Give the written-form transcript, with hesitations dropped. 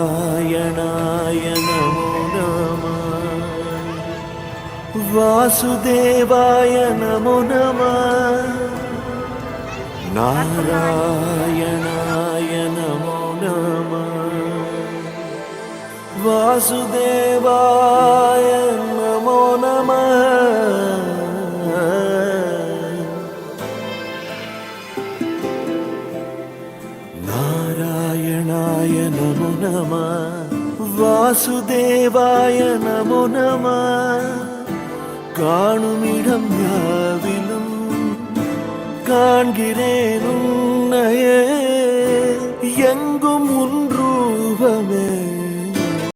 नारायणाय नमो नमः वासुदेवाय नमो नमः नारायणाय नमो नमः वासुदेवाय नमो नमः नारायणाय नमो नमः वासुदेवाय नमो नमः காணுமிடம் யாவிலும் காண்கிறேன் உன்னையே எங்கும் உன் ரூபமே